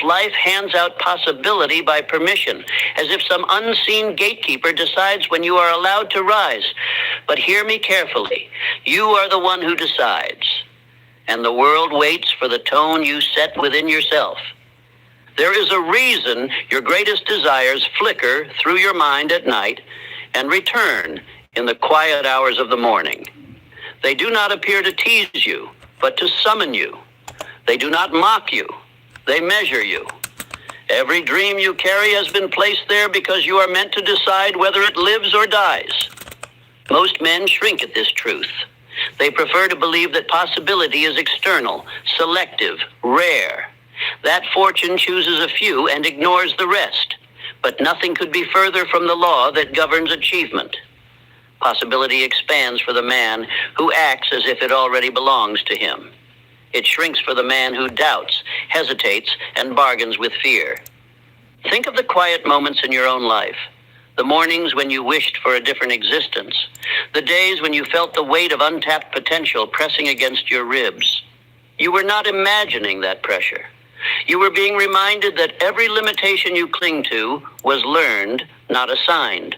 if life hands out possibility by permission, as if some unseen gatekeeper decides when you are allowed to rise. But hear me carefully. You are the one who decides, and the world waits for the tone you set within yourself. There is a reason your greatest desires flicker through your mind at night and return in the quiet hours of the morning. They do not appear to tease you, but to summon you. They do not mock you. They measure you. Every dream you carry has been placed there because you are meant to decide whether it lives or dies. Most men shrink at this truth. They prefer to believe that possibility is external, selective, rare. That fortune chooses a few and ignores the rest. But nothing could be further from the law that governs achievement. Possibility expands for the man who acts as if it already belongs to him. It shrinks for the man who doubts, hesitates, and bargains with fear. Think of the quiet moments in your own life. The mornings when you wished for a different existence. The days when you felt the weight of untapped potential pressing against your ribs. You were not imagining that pressure. You were being reminded that every limitation you cling to was learned, not assigned.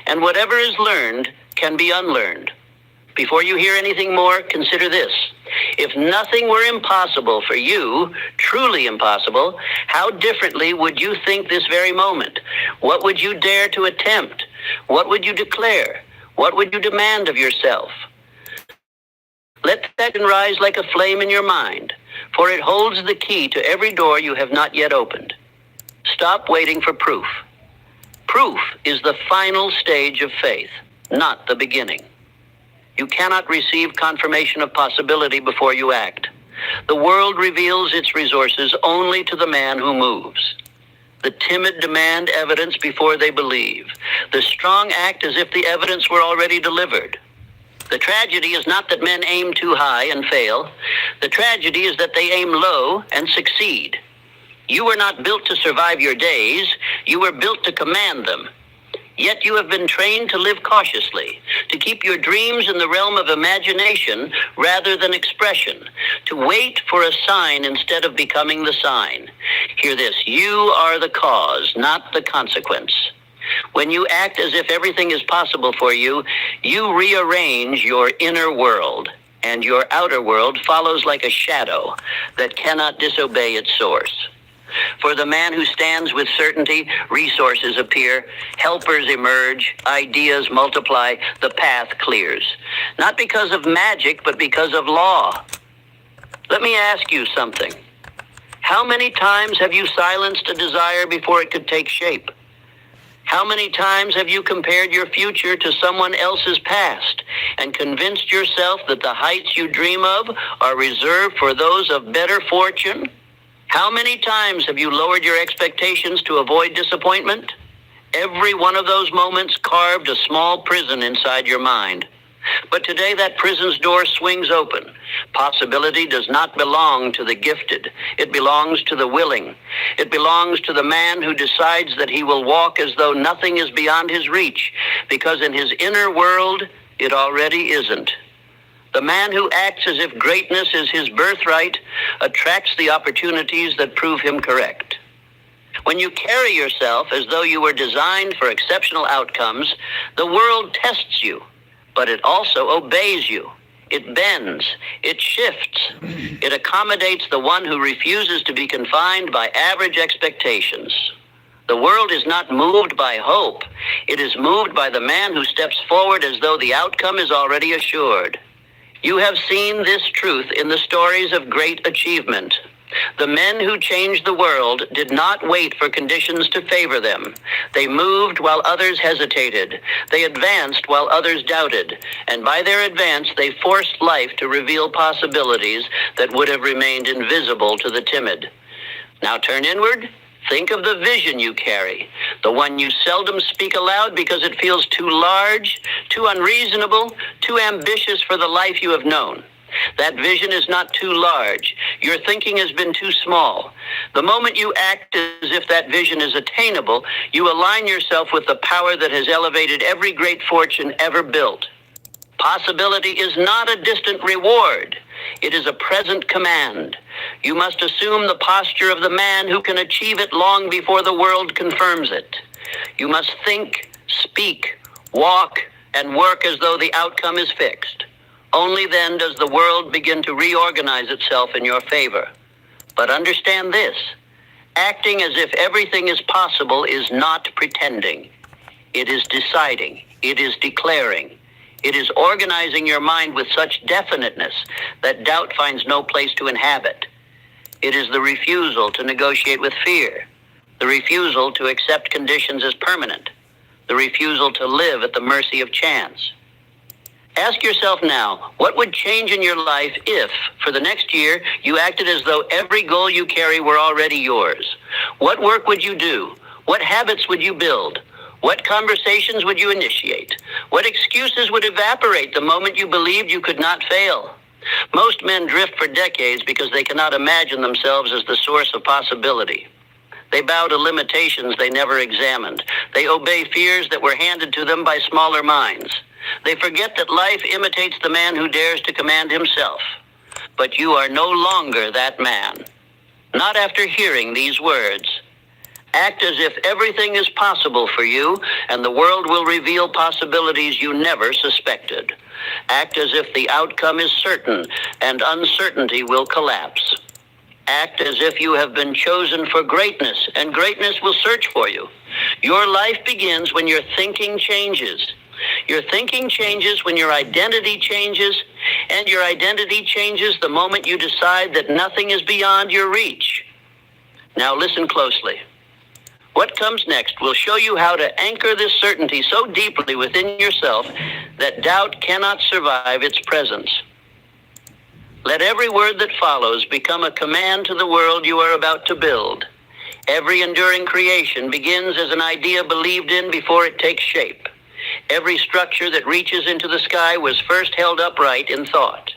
And whatever is learned can be unlearned. Before you hear anything more, consider this. If nothing were impossible for you, truly impossible, how differently would you think this very moment? What would you dare to attempt? What would you declare? What would you demand of yourself? Let that rise like a flame in your mind, for it holds the key to every door you have not yet opened. Stop waiting for proof. Proof is the final stage of faith, not the beginning. You cannot receive confirmation of possibility before you act. The world reveals its resources only to the man who moves. The timid demand evidence before they believe. The strong act as if the evidence were already delivered. The tragedy is not that men aim too high and fail. The tragedy is that they aim low and succeed. You were not built to survive your days. You were built to command them. Yet you have been trained to live cautiously, to keep your dreams in the realm of imagination rather than expression, to wait for a sign instead of becoming the sign. Hear this, you are the cause, not the consequence. When you act as if everything is possible for you, you rearrange your inner world, and your outer world follows like a shadow that cannot disobey its source. For the man who stands with certainty, resources appear, helpers emerge, ideas multiply, the path clears. Not because of magic, but because of law. Let me ask you something. How many times have you silenced a desire before it could take shape? How many times have you compared your future to someone else's past and convinced yourself that the heights you dream of are reserved for those of better fortune? How many times have you lowered your expectations to avoid disappointment? Every one of those moments carved a small prison inside your mind. But today that prison's door swings open. Possibility does not belong to the gifted. It belongs to the willing. It belongs to the man who decides that he will walk as though nothing is beyond his reach, because in his inner world, it already isn't. The man who acts as if greatness is his birthright attracts the opportunities that prove him correct. When you carry yourself as though you were designed for exceptional outcomes, the world tests you, but it also obeys you. It bends, it shifts, it accommodates the one who refuses to be confined by average expectations. The world is not moved by hope. It is moved by the man who steps forward as though the outcome is already assured. You have seen this truth in the stories of great achievement. The men who changed the world did not wait for conditions to favor them. They moved while others hesitated. They advanced while others doubted. And by their advance, they forced life to reveal possibilities that would have remained invisible to the timid. Now turn inward. Think of the vision you carry, the one you seldom speak aloud because it feels too large, too unreasonable, too ambitious for the life you have known. That vision is not too large. Your thinking has been too small. The moment you act as if that vision is attainable, you align yourself with the power that has elevated every great fortune ever built. Possibility is not a distant reward. It is a present command. You must assume the posture of the man who can achieve it long before the world confirms it. You must think, speak, walk, and work as though the outcome is fixed. Only then does the world begin to reorganize itself in your favor. But understand this: acting as if everything is possible is not pretending. It is deciding. It is declaring. It is organizing your mind with such definiteness that doubt finds no place to inhabit. It is the refusal to negotiate with fear, the refusal to accept conditions as permanent, the refusal to live at the mercy of chance. Ask yourself now, what would change in your life if, for the next year, you acted as though every goal you carry were already yours? What work would you do? What habits would you build? What conversations would you initiate? What excuses would evaporate the moment you believed you could not fail? Most men drift for decades because they cannot imagine themselves as the source of possibility. They bow to limitations they never examined. They obey fears that were handed to them by smaller minds. They forget that life imitates the man who dares to command himself. But you are no longer that man. Not after hearing these words. Act as if everything is possible for you, and the world will reveal possibilities you never suspected. Act as if the outcome is certain, and uncertainty will collapse. Act as if you have been chosen for greatness, and greatness will search for you. Your life begins when your thinking changes. Your thinking changes when your identity changes, and your identity changes the moment you decide that nothing is beyond your reach. Now listen closely. What comes next will show you how to anchor this certainty so deeply within yourself that doubt cannot survive its presence. Let every word that follows become a command to the world you are about to build. Every enduring creation begins as an idea believed in before it takes shape. Every structure that reaches into the sky was first held upright in thought.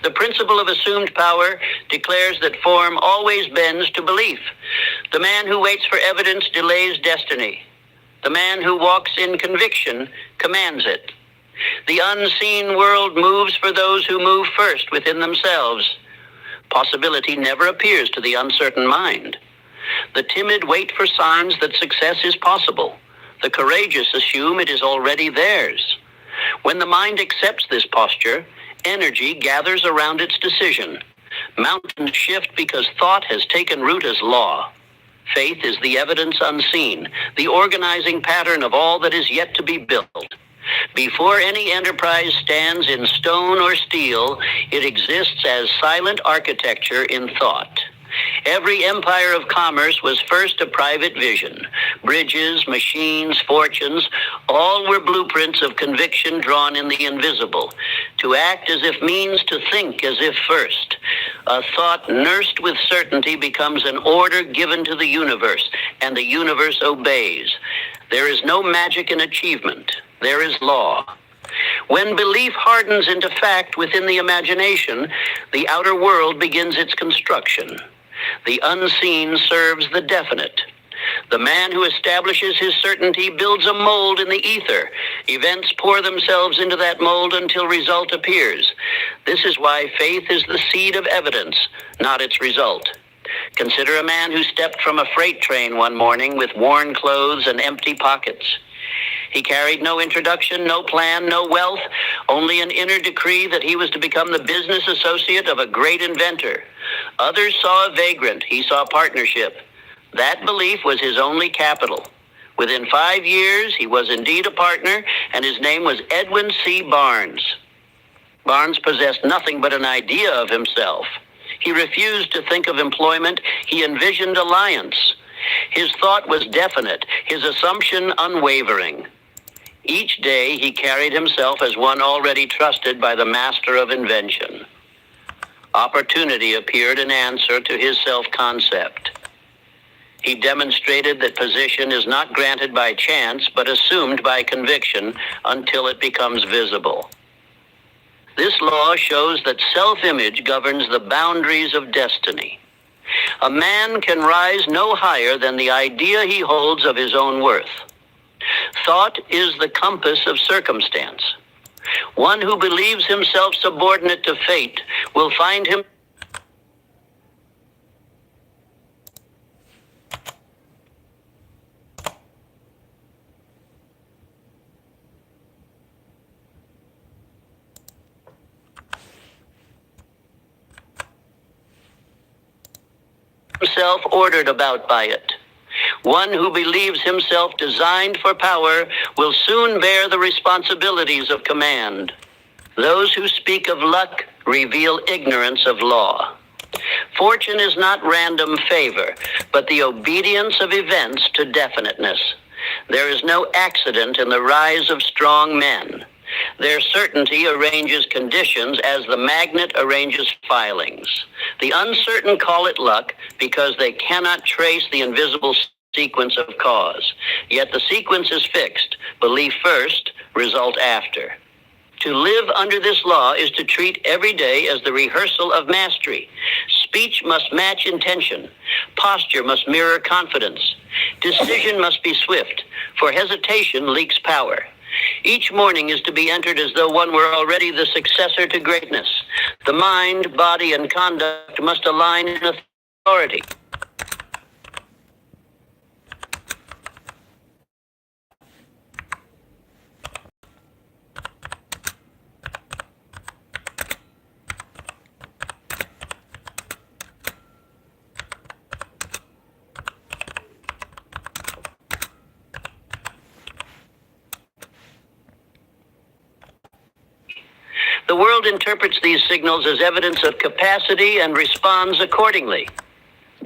The principle of assumed power declares that form always bends to belief. The man who waits for evidence delays destiny. The man who walks in conviction commands it. The unseen world moves for those who move first within themselves. Possibility never appears to the uncertain mind. The timid wait for signs that success is possible. The courageous assume it is already theirs. When the mind accepts this posture, energy gathers around its decision. Mountains shift because thought has taken root as law. Faith is the evidence unseen, the organizing pattern of all that is yet to be built. Before any enterprise stands in stone or steel, it exists as silent architecture in thought. Every empire of commerce was first a private vision. Bridges, machines, fortunes, all were blueprints of conviction drawn in the invisible. To act as if means to think as if first. A thought nursed with certainty becomes an order given to the universe, and the universe obeys. There is no magic in achievement. There is law. When belief hardens into fact within the imagination, the outer world begins its construction. The unseen serves the definite. The man who establishes his certainty builds a mold in the ether. Events pour themselves into that mold until result appears. This is why faith is the seed of evidence, not its result. Consider a man who stepped from a freight train one morning with worn clothes and empty pockets. He carried no introduction, no plan, no wealth, only an inner decree that he was to become the business associate of a great inventor. Others saw a vagrant. He saw partnership. That belief was his only capital. Within 5 years, he was indeed a partner, and his name was Edwin C. Barnes. Barnes possessed nothing but an idea of himself. He refused to think of employment. He envisioned alliance. His thought was definite, his assumption unwavering. Each day he carried himself as one already trusted by the master of invention. Opportunity appeared in answer to his self-concept. He demonstrated that position is not granted by chance, but assumed by conviction until it becomes visible. This law shows that self-image governs the boundaries of destiny. A man can rise no higher than the idea he holds of his own worth. Thought is the compass of circumstance. One who believes himself subordinate to fate will find himself ordered about by it. One who believes himself designed for power will soon bear the responsibilities of command. Those who speak of luck reveal ignorance of law. Fortune is not random favor, but the obedience of events to definiteness. There is no accident in the rise of strong men. Their certainty arranges conditions as the magnet arranges filings. The uncertain call it luck because they cannot trace the invisible sequence of cause. Yet the sequence is fixed. Belief first, result after. To live under this law is to treat every day as the rehearsal of mastery. Speech must match intention. Posture must mirror confidence. Decision must be swift, for hesitation leaks power. Each morning is to be entered as though one were already the successor to greatness. The mind, body, and conduct must align in authority. The world interprets these signals as evidence of capacity and responds accordingly.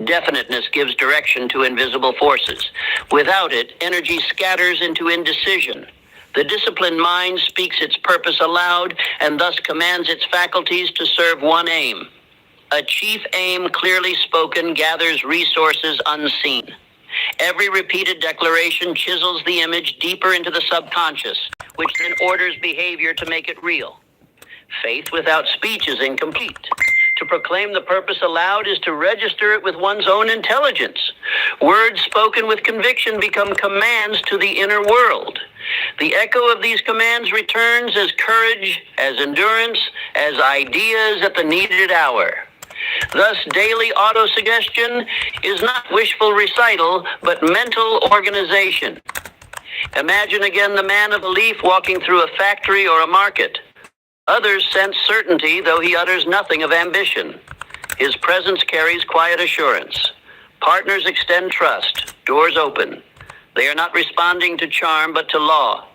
Definiteness gives direction to invisible forces. Without it, energy scatters into indecision. The disciplined mind speaks its purpose aloud and thus commands its faculties to serve one aim. A chief aim clearly spoken gathers resources unseen. Every repeated declaration chisels the image deeper into the subconscious, which then orders behavior to make it real. Faith without speech is incomplete. To proclaim the purpose aloud is to register it with one's own intelligence. Words spoken with conviction become commands to the inner world. The echo of these commands returns as courage, as endurance, as ideas at the needed hour. Thus, daily autosuggestion is not wishful recital, but mental organization. Imagine again the man of belief walking through a factory or a market. Others sense certainty, though he utters nothing of ambition. His presence carries quiet assurance. Partners extend trust. Doors open. They are not responding to charm, but to law.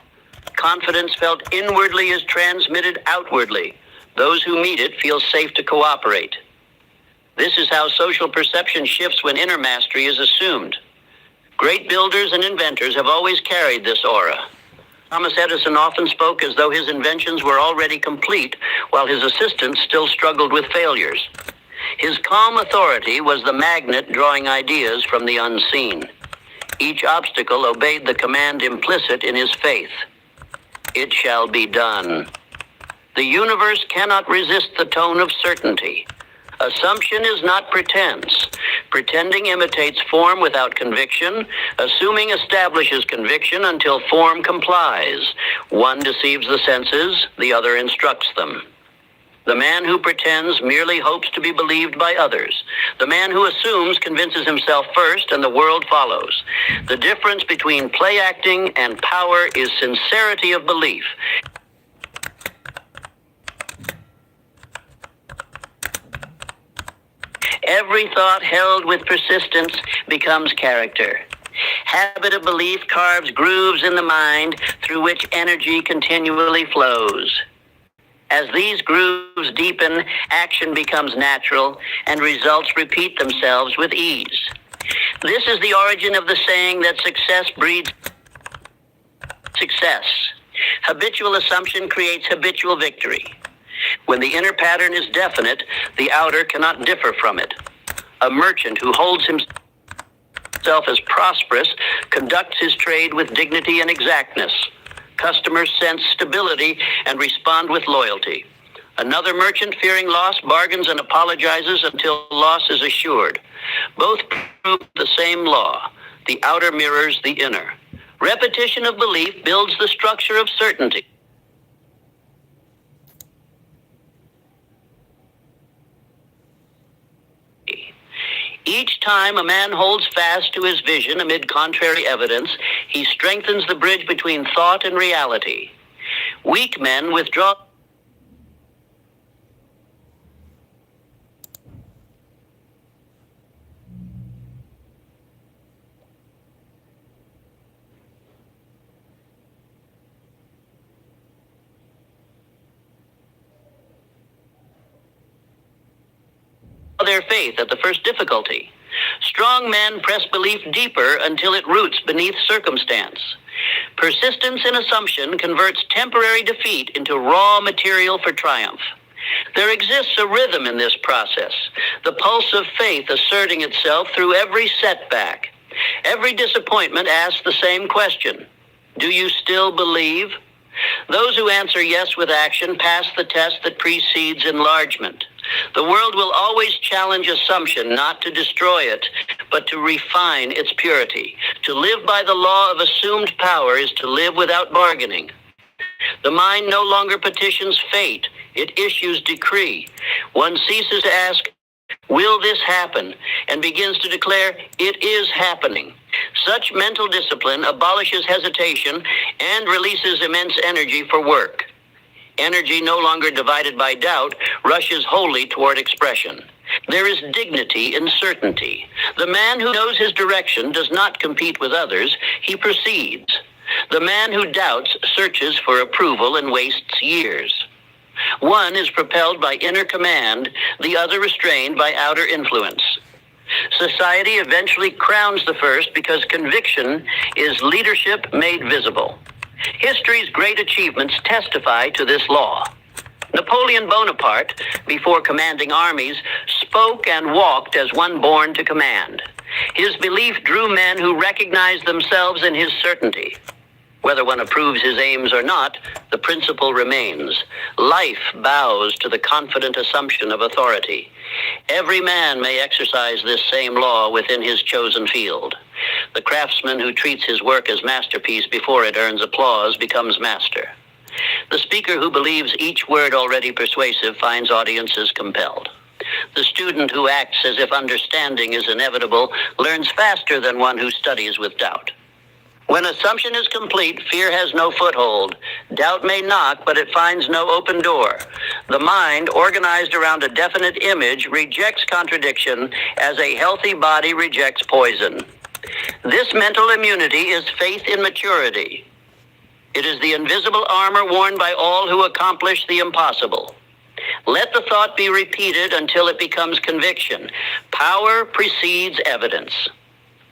Confidence felt inwardly is transmitted outwardly. Those who meet it feel safe to cooperate. This is how social perception shifts when inner mastery is assumed. Great builders and inventors have always carried this aura. Thomas Edison often spoke as though his inventions were already complete, while his assistants still struggled with failures. His calm authority was the magnet drawing ideas from the unseen. Each obstacle obeyed the command implicit in his faith. It shall be done. The universe cannot resist the tone of certainty. Assumption is not pretense. Pretending imitates form without conviction. Assuming establishes conviction until form complies. One deceives the senses, the other instructs them. The man who pretends merely hopes to be believed by others. The man who assumes convinces himself first and the world follows. The difference between play acting and power is sincerity of belief. Every thought held with persistence becomes character. Habit of belief carves grooves in the mind through which energy continually flows. As these grooves deepen, action becomes natural and results repeat themselves with ease. This is the origin of the saying that success breeds success. Habitual assumption creates habitual victory. When the inner pattern is definite, the outer cannot differ from it. A merchant who holds himself as prosperous conducts his trade with dignity and exactness. Customers sense stability and respond with loyalty. Another merchant, fearing loss, bargains and apologizes until loss is assured. Both prove the same law. The outer mirrors the inner. Repetition of belief builds the structure of certainty. Each time a man holds fast to his vision amid contrary evidence, he strengthens the bridge between thought and reality. Weak men withdraw their faith at the first difficulty. Strong men press belief deeper until it roots beneath circumstance. Persistence in assumption converts temporary defeat into raw material for triumph. There exists a rhythm in this process, the pulse of faith asserting itself through every setback. Every disappointment asks the same question: do you still believe? Those who answer yes with action pass the test that precedes enlargement. The world will always challenge assumption, not to destroy it, but to refine its purity. To live by the law of assumed power is to live without bargaining. The mind no longer petitions fate, it issues decree. One ceases to ask, will this happen? And begins to declare, it is happening. Such mental discipline abolishes hesitation and releases immense energy for work. Energy no longer divided by doubt rushes wholly toward expression. There is dignity in certainty. The man who knows his direction does not compete with others, he proceeds. The man who doubts searches for approval and wastes years. One is propelled by inner command, the other restrained by outer influence. Society eventually crowns the first because conviction is leadership made visible. History's great achievements testify to this law. Napoleon Bonaparte, before commanding armies, spoke and walked as one born to command. His belief drew men who recognized themselves in his certainty. Whether one approves his aims or not, the principle remains. Life bows to the confident assumption of authority. Every man may exercise this same law within his chosen field. The craftsman who treats his work as masterpiece before it earns applause becomes master. The speaker who believes each word already persuasive finds audiences compelled. The student who acts as if understanding is inevitable learns faster than one who studies with doubt. When assumption is complete, fear has no foothold. Doubt may knock, but it finds no open door. The mind, organized around a definite image, rejects contradiction as a healthy body rejects poison. This mental immunity is faith in maturity. It is the invisible armor worn by all who accomplish the impossible. Let the thought be repeated until it becomes conviction. Power precedes evidence.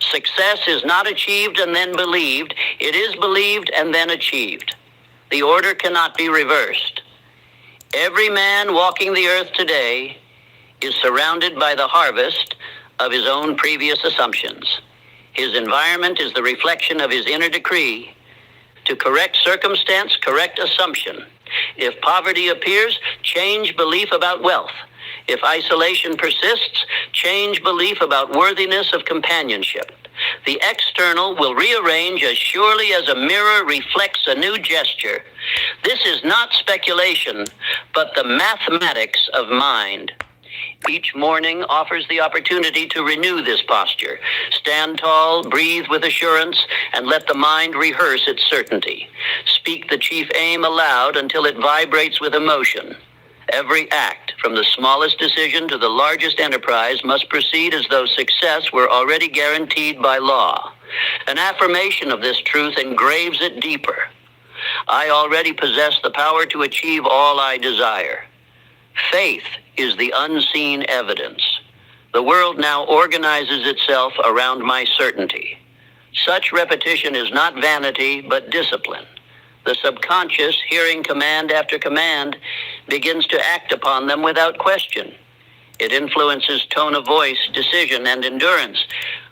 Success is not achieved and then believed. It is believed and then achieved. The order cannot be reversed. Every man walking the earth today is surrounded by the harvest of his own previous assumptions. His environment is the reflection of his inner decree. To correct circumstance, correct assumption. If poverty appears, change belief about wealth. If isolation persists, change belief about worthiness of companionship. The external will rearrange as surely as a mirror reflects a new gesture. This is not speculation, but the mathematics of mind. Each morning offers the opportunity to renew this posture. Stand tall, breathe with assurance, and let the mind rehearse its certainty. Speak the chief aim aloud until it vibrates with emotion. Every act, from the smallest decision to the largest enterprise, must proceed as though success were already guaranteed by law. An affirmation of this truth engraves it deeper. I already possess the power to achieve all I desire. Faith is the unseen evidence. The world now organizes itself around my certainty. Such repetition is not vanity, but discipline. The subconscious, hearing command after command, begins to act upon them without question. It influences tone of voice, decision, and endurance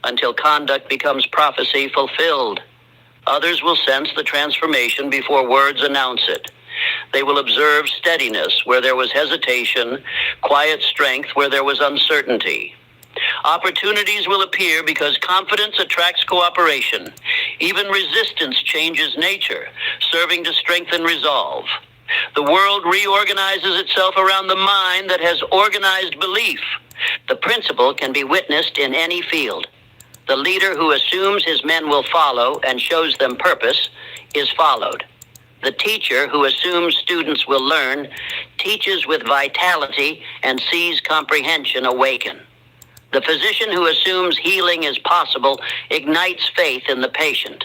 until conduct becomes prophecy fulfilled. Others will sense the transformation before words announce it. They will observe steadiness where there was hesitation, quiet strength where there was uncertainty. Opportunities will appear because confidence attracts cooperation. Even resistance changes nature, serving to strengthen resolve. The world reorganizes itself around the mind that has organized belief. The principle can be witnessed in any field. The leader who assumes his men will follow and shows them purpose is followed. The teacher who assumes students will learn teaches with vitality and sees comprehension awaken. The physician who assumes healing is possible ignites faith in the patient.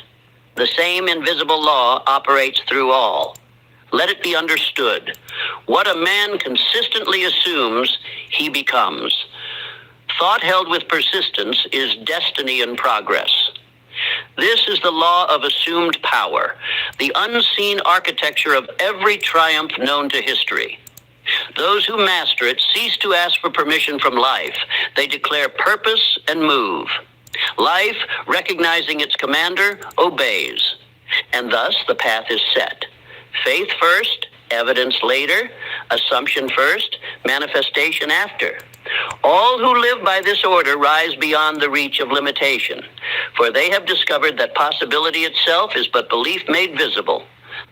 The same invisible law operates through all. Let it be understood. What a man consistently assumes, he becomes. Thought held with persistence is destiny in progress. This is the law of assumed power, the unseen architecture of every triumph known to history. Those who master it cease to ask for permission from life. They declare purpose and move. Life, recognizing its commander, obeys. And thus the path is set. Faith first, evidence later, assumption first, manifestation after. All who live by this order rise beyond the reach of limitation, for they have discovered that possibility itself is but belief made visible.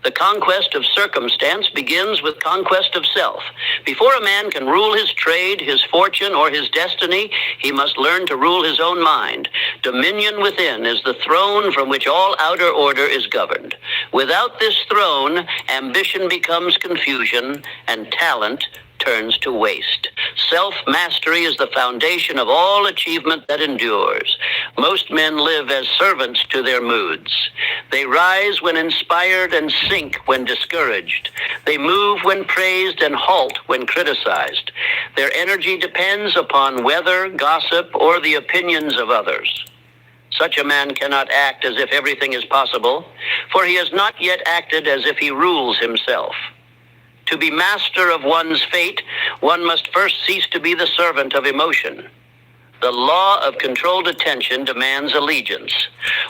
The conquest of circumstance begins with conquest of self. Before a man can rule his trade, his fortune, or his destiny, he must learn to rule his own mind. Dominion within is the throne from which all outer order is governed. Without this throne, ambition becomes confusion, and talent turns to waste. Self-mastery is the foundation of all achievement that endures. Most men live as servants to their moods. They rise when inspired and sink when discouraged. They move when praised and halt when criticized. Their energy depends upon weather, gossip, or the opinions of others. Such a man cannot act as if everything is possible, for he has not yet acted as if he rules himself. To be master of one's fate, one must first cease to be the servant of emotion. The law of controlled attention demands allegiance.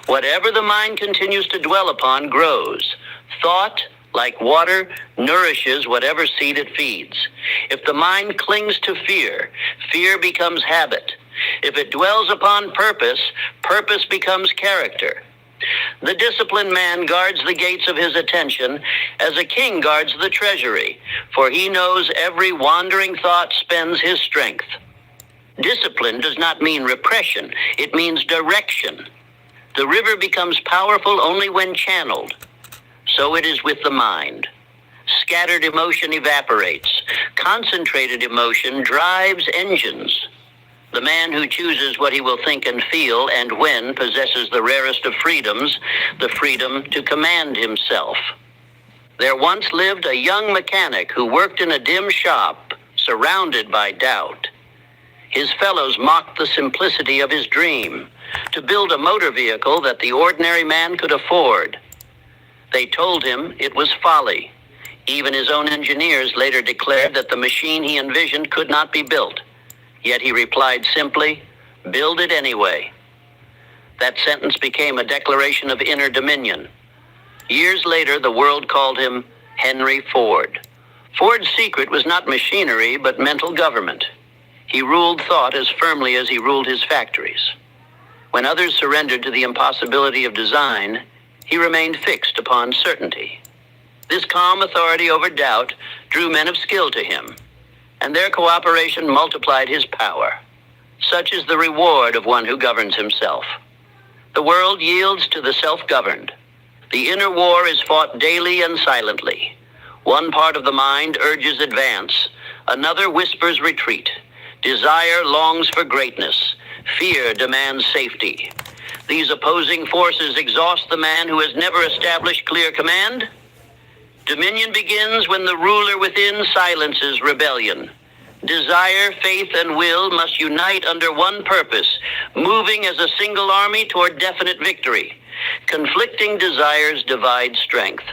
Whatever the mind continues to dwell upon grows. Thought, like water, nourishes whatever seed it feeds. If the mind clings to fear, fear becomes habit. If it dwells upon purpose, purpose becomes character. The disciplined man guards the gates of his attention as a king guards the treasury, for he knows every wandering thought spends his strength. Discipline does not mean repression, it means direction. The river becomes powerful only when channeled. So it is with the mind. Scattered emotion evaporates. Concentrated emotion drives engines. The man who chooses what he will think and feel and when possesses the rarest of freedoms, the freedom to command himself. There once lived a young mechanic who worked in a dim shop, surrounded by doubt. His fellows mocked the simplicity of his dream, to build a motor vehicle that the ordinary man could afford. They told him it was folly. Even his own engineers later declared that the machine he envisioned could not be built. Yet he replied simply, "Build it anyway." That sentence became a declaration of inner dominion. Years later, the world called him Henry Ford. Ford's secret was not machinery, but mental government. He ruled thought as firmly as he ruled his factories. When others surrendered to the impossibility of design, he remained fixed upon certainty. This calm authority over doubt drew men of skill to him, and their cooperation multiplied his power. Such is the reward of one who governs himself. The world yields to the self-governed. The inner war is fought daily and silently. One part of the mind urges advance, another whispers retreat. Desire longs for greatness. Fear demands safety. These opposing forces exhaust the man who has never established clear command. Dominion begins when the ruler within silences rebellion. Desire, faith, and will must unite under one purpose, moving as a single army toward definite victory. Conflicting desires divide strength.